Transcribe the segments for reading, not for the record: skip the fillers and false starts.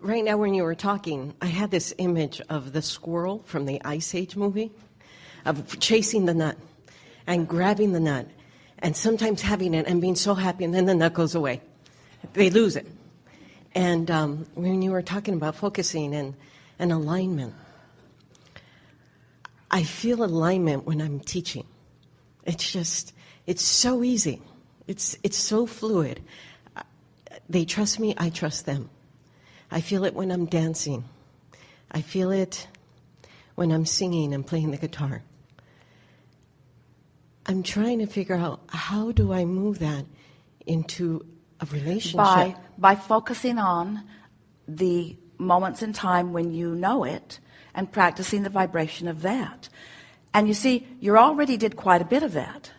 right now when you were talking, I had this image of the squirrel from the Ice Age movie, of chasing the nut and grabbing the nut and sometimes having it and being so happy, and then the nut goes away. They lose it. And when you were talking about focusing and alignment, I feel alignment when I'm teaching. It's so easy. It's so fluid. They trust me, I trust them. I feel it when I'm dancing. I feel it when I'm singing and playing the guitar. I'm trying to figure out, how do I move that into a relationship? By focusing on the moments in time when you know it and practicing the vibration of that. And you see, you already did quite a bit of that.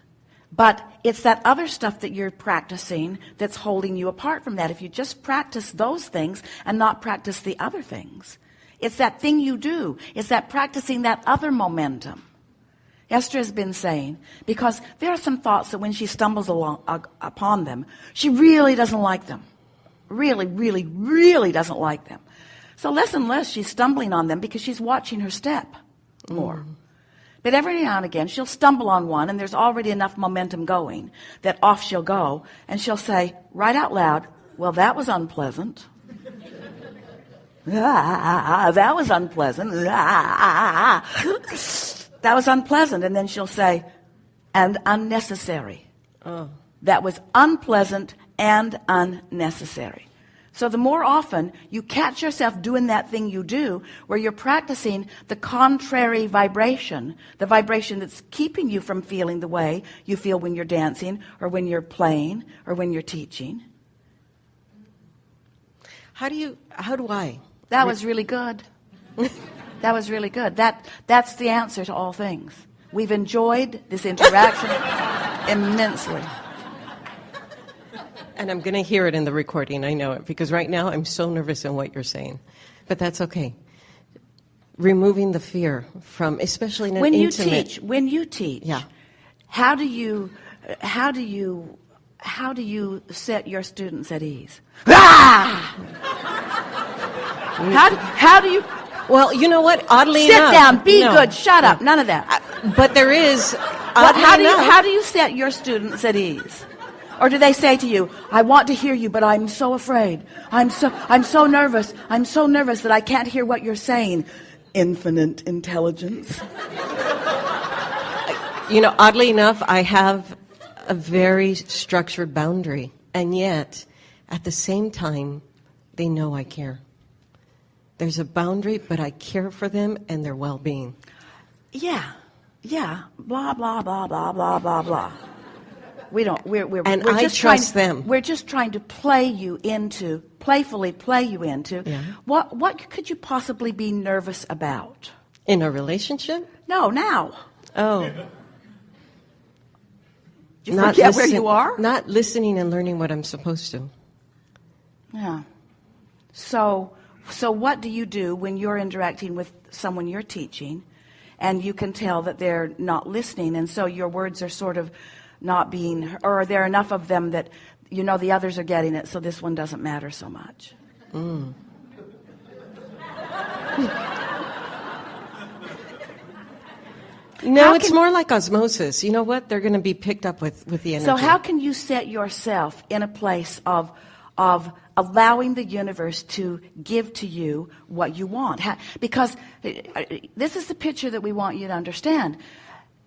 But it's that other stuff that you're practicing that's holding you apart from that. If you just practice those things and not practice the other things, it's that thing you do. It's that practicing that other momentum. Esther has been saying, because there are some thoughts that when she stumbles upon them, she really doesn't like them. Really, really, really doesn't like them. So less and less she's stumbling on them because she's watching her step more. But every now and again she'll stumble on one, and there's already enough momentum going that off she'll go, and she'll say right out loud, well, that was unpleasant. That was unpleasant. That was unpleasant. And then she'll say, and unnecessary. Oh. That was unpleasant and unnecessary. So the more often you catch yourself doing that thing you do, where you're practicing the contrary vibration, the vibration that's keeping you from feeling the way you feel when you're dancing or when you're playing or when you're teaching. How do I? That was really good. That was really good. That's the answer to all things. We've enjoyed this interaction immensely. And I'm going to hear it in the recording. I know it, because right now I'm so nervous in what you're saying. But that's okay. Removing the fear from, especially in an intimate... When you teach, yeah. How do you set your students at ease? How do you... Well, you know what? Oddly Sit enough... Sit down, be no, good, shut up, none of that. But there is... How do you set your students at ease? Or do they say to you, I want to hear you, but I'm so afraid. I'm so nervous. I'm so nervous that I can't hear what you're saying. Infinite intelligence. You know, oddly enough, I have a very structured boundary. And yet, at the same time, they know I care. There's a boundary, but I care for them and their well-being. Yeah. Blah, blah, blah, blah, blah, blah, blah. We're just trust them. We're just trying to playfully play you into. Yeah. What could you possibly be nervous about? In a relationship? No, now. Oh. Do you forget where you are? Not listening and learning what I'm supposed to. Yeah. So what do you do when you're interacting with someone you're teaching, and you can tell that they're not listening, and so your words are sort of not being, or there are enough of them that you know the others are getting it, so this one doesn't matter so much. No, it's more like osmosis. You know what? They're going to be picked up with the energy. So how can you set yourself in a place of allowing the universe to give to you what you want? Because this is the picture that we want you to understand.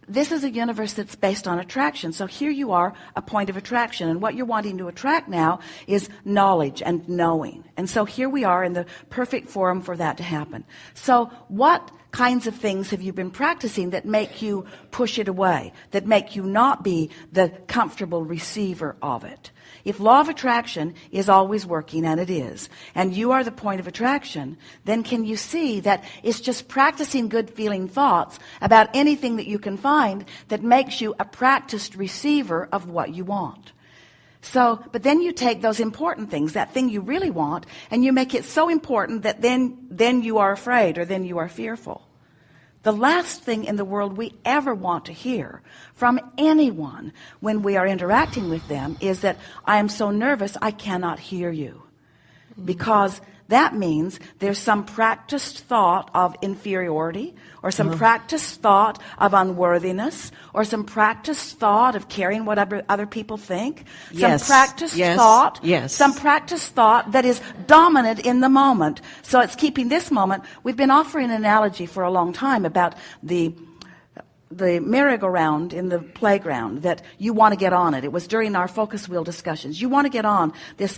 This is a universe that's based on attraction. So here you are, a point of attraction. And what you're wanting to attract now is knowledge and knowing. And so here we are in the perfect forum for that to happen. So what kinds of things have you been practicing that make you push it away, that make you not be the comfortable receiver of it? If law of attraction is always working, and it is, and you are the point of attraction, then can you see that it's just practicing good feeling thoughts about anything that you can find that makes you a practiced receiver of what you want? So, but then you take those important things, that thing you really want, and you make it so important that then you are afraid, or then you are fearful. The last thing in the world we ever want to hear from anyone when we are interacting with them is that I am so nervous I cannot hear you. Because that means there's some practiced thought of inferiority, or some practiced thought of unworthiness, or some practiced thought of caring what other people think, Yes. some practiced Yes. thought, Yes. some practiced thought that is dominant in the moment. So it's keeping this moment. We've been offering an analogy for a long time about the merry-go-round in the playground, that you want to get on it. It was during our focus wheel discussions. You want to get on this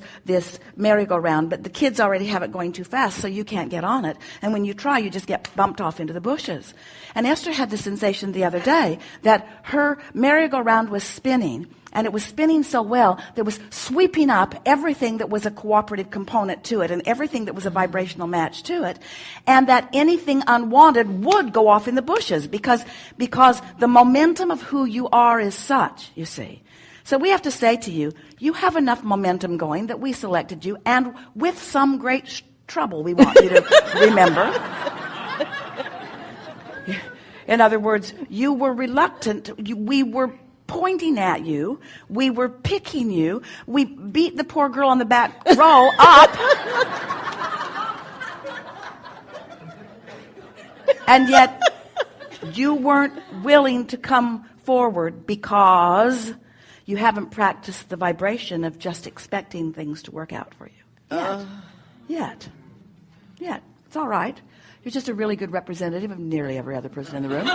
merry-go-round, but the kids already have it going too fast, so you can't get on it. And when you try, you just get bumped off into the bushes. And Esther had the sensation the other day that her merry-go-round was spinning, and it was spinning so well that it was sweeping up everything that was a cooperative component to it and everything that was a vibrational match to it, and that anything unwanted would go off in the bushes because the momentum of who you are is such, you see. So we have to say to you, you have enough momentum going that we selected you, and with some great trouble, we want you to remember. In other words, you were reluctant. We were pointing at you. We were picking you. We beat the poor girl on the back row up. And yet you weren't willing to come forward because you haven't practiced the vibration of just expecting things to work out for you. Yet. It's all right. You're just a really good representative of nearly every other person in the room.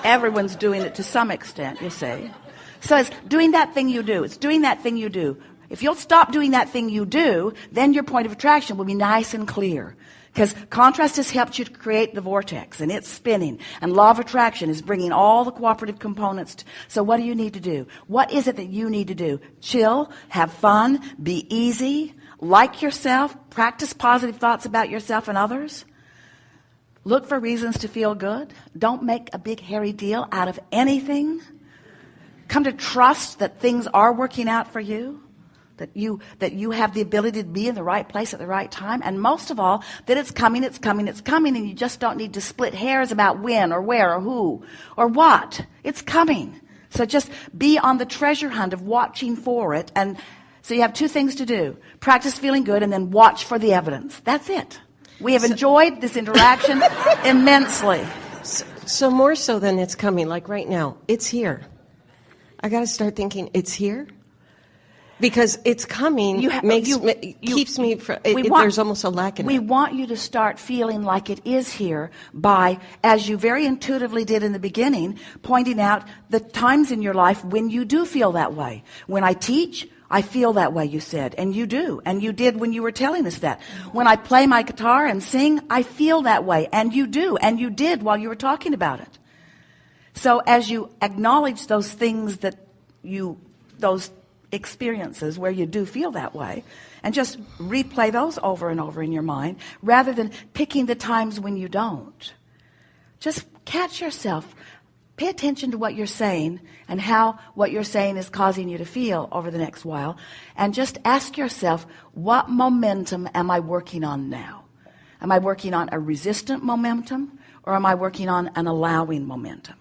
Everyone's doing it to some extent, you see. So it's doing that thing you do. It's doing that thing you do. If you'll stop doing that thing you do, then your point of attraction will be nice and clear. Because contrast has helped you to create the vortex, and it's spinning. And law of attraction is bringing all the cooperative components. So what do you need to do? What is it that you need to do? Chill, have fun, be easy, like yourself, practice positive thoughts about yourself and others. Look for reasons to feel good. Don't make a big hairy deal out of anything. Come to trust that things are working out for you, that you have the ability to be in the right place at the right time, and most of all, that it's coming, and you just don't need to split hairs about when or where or who or what. It's coming. So just be on the treasure hunt of watching for it. And so you have two things to do. Practice feeling good and then watch for the evidence. That's it. We have enjoyed this interaction immensely. So more so than it's coming, like right now, it's here. I got to start thinking it's here. Because it's coming keeps me from, there's almost a lack in it. We want you to start feeling like it is here by, as you very intuitively did in the beginning, pointing out the times in your life when you do feel that way. When I teach, I feel that way, you said, and you do, and you did when you were telling us that. When I play my guitar and sing, I feel that way, and you do, and you did while you were talking about it. So as you acknowledge those things those experiences where you do feel that way, and just replay those over and over in your mind, rather than picking the times when you don't. Just catch yourself. Pay attention to what you're saying and how what you're saying is causing you to feel over the next while. And just ask yourself, what momentum am I working on now? Am I working on a resistant momentum, or am I working on an allowing momentum?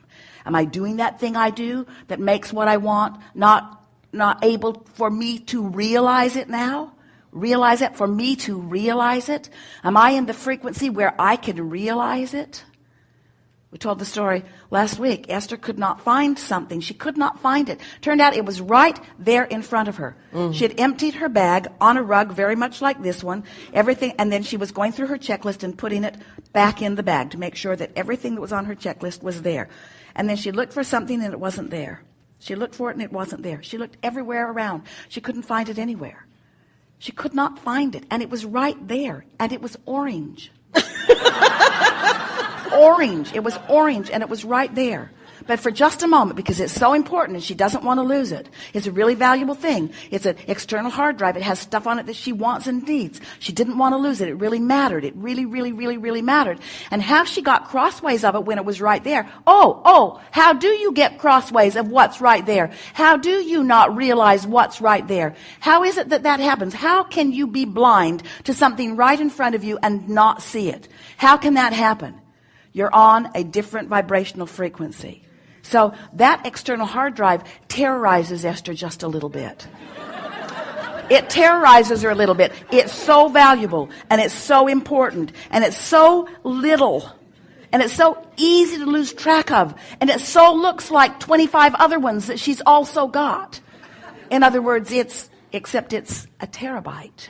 Am I doing that thing I do that makes what I want not able for me to realize it now? Realize it for me to realize it? Am I in the frequency where I can realize it? We told the story last week. Esther could not find something. She could not find it. Turned out it was right there in front of her. She had emptied her bag on a rug very much like this one, everything, and then she was going through her checklist and putting it back in the bag to make sure that everything that was on her checklist was there. And then she looked for something and it wasn't there. She looked for it and it wasn't there. She looked everywhere around. She couldn't find it anywhere. She could not find it, and it was right there, and it was orange. Orange. It was orange, and it was right there. But for just a moment, because it's so important and she doesn't want to lose it. It's a really valuable thing. It's an external hard drive. It has stuff on it that she wants and needs. She didn't want to lose it. It really mattered. It really, really, really, really mattered. And how she got crossways of it when it was right there. Oh, how do you get crossways of what's right there? How do you not realize what's right there? How is it that that happens? How can you be blind to something right in front of you and not see it? How can that happen? You're on a different vibrational frequency. So that external hard drive terrorizes Esther just a little bit. It terrorizes her a little bit. It's so valuable, and it's so important, and it's so little, and it's so easy to lose track of, and it so looks like 25 other ones that she's also got. In other words, except it's a terabyte.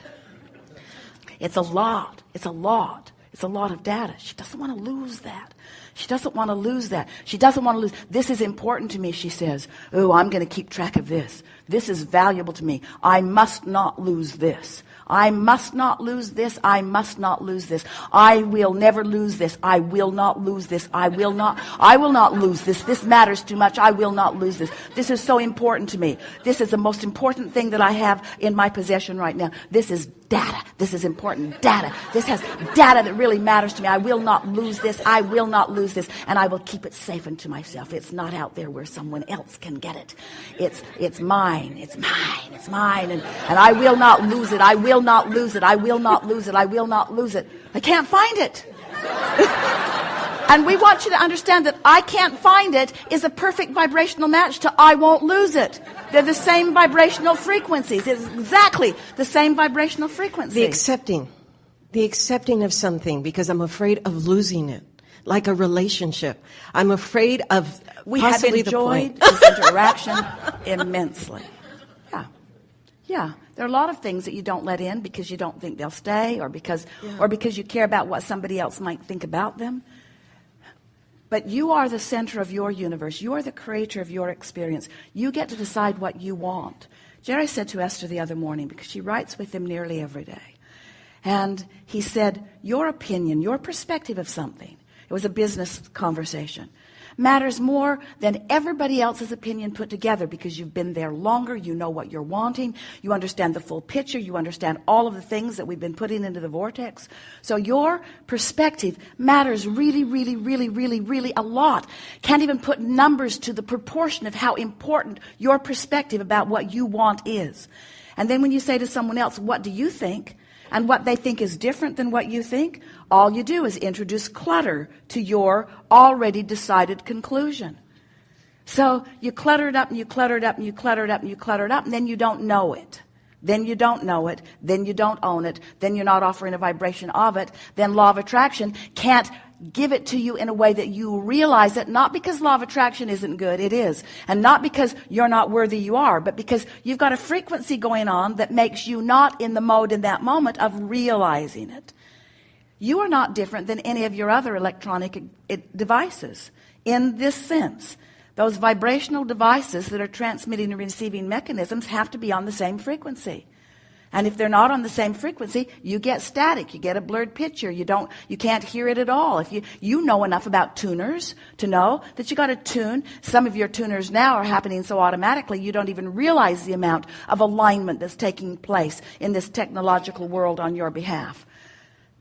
It's a lot. It's a lot. It's a lot of data. She doesn't want to lose that. She doesn't want to lose that. She doesn't want to lose. This is important to me, she says. Oh, I'm going to keep track of this. This is valuable to me. I must not lose this. I must not lose this. I must not lose this. I will never lose this. I will not lose this. I will not lose this. This matters too much. I will not lose this. This is so important to me. This is the most important thing that I have in my possession right now. This is data. This is important data. This has data that really matters to me. I will not lose this. I will not lose this. And I will keep it safe unto myself. It's not out there where someone else can get it. It's mine. It's mine. It's mine. And I will not lose it. I will not lose it. I will not lose it. I will not lose it. I can't find it. And we want you to understand that I can't find it is a perfect vibrational match to I won't lose it. They're the same vibrational frequencies. It's exactly the same vibrational frequency. The accepting of something because I'm afraid of losing it. Like a relationship. I'm afraid of we have possibly enjoyed this interaction immensely. Yeah. There are a lot of things that you don't let in because you don't think they'll stay or because you care about what somebody else might think about them. But you are the center of your universe. You are the creator of your experience. You get to decide what you want. Jerry said to Esther the other morning, because she writes with him nearly every day, and he said, your opinion, your perspective of something, it was a business conversation, matters more than everybody else's opinion put together because you've been there longer, you know what you're wanting, you understand the full picture, you understand all of the things that we've been putting into the vortex. So your perspective matters really, really, really, really, really a lot. Can't even put numbers to the proportion of how important your perspective about what you want is. And then when you say to someone else, what do you think? And what they think is different than what you think, all you do is introduce clutter to your already decided conclusion. So you clutter it up and you clutter it up and you clutter it up and you clutter it up, and then you don't know it. Then you don't know it. Then you don't own it. Then you're not offering a vibration of it. Then law of attraction can't give it to you in a way that you realize it, not because law of attraction isn't good, it is. And not because you're not worthy, you are, but because you've got a frequency going on that makes you not in the mode in that moment of realizing it. You are not different than any of your other electronic devices in this sense. Those vibrational devices that are transmitting and receiving mechanisms have to be on the same frequency. And if they're not on the same frequency, you get static, you get a blurred picture, you can't hear it at all. If you know enough about tuners to know that you got to tune. Some of your tuners now are happening so automatically you don't even realize the amount of alignment that's taking place in this technological world on your behalf.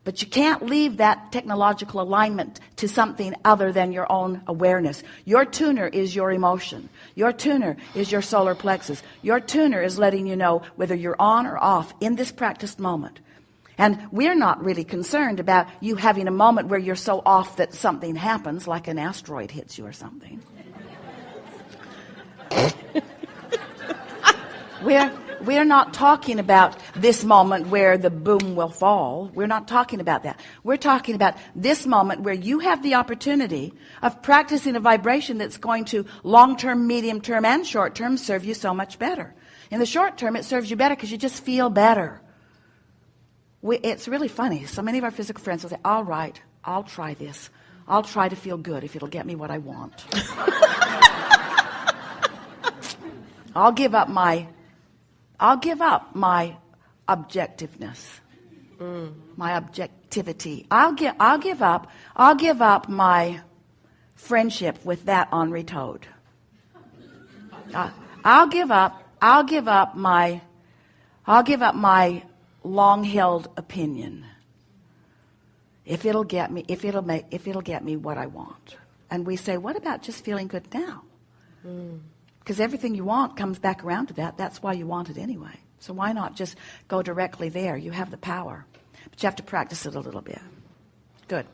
But you can't leave that technological alignment to something other than your own awareness. Your tuner is your emotion. Your tuner is your solar plexus. Your tuner is letting you know whether you're on or off in this practiced moment. And we're not really concerned about you having a moment where you're so off that something happens, like an asteroid hits you or something. We're not talking about this moment where the boom will fall. We're not talking about that. We're talking about this moment where you have the opportunity of practicing a vibration that's going to long-term, medium-term, and short-term serve you so much better. In the short term, it serves you better because you just feel better. It's really funny. So many of our physical friends will say, all right, I'll try this. I'll try to feel good if it'll get me what I want. I'll give up my objectiveness, my objectivity. I'll give up my friendship with that ornery toad. I'll give up my long-held opinion if it'll get me what I want. And we say, what about just feeling good now? Because everything you want comes back around to that. That's why you want it anyway. So why not just go directly there? You have the power. But you have to practice it a little bit. Good.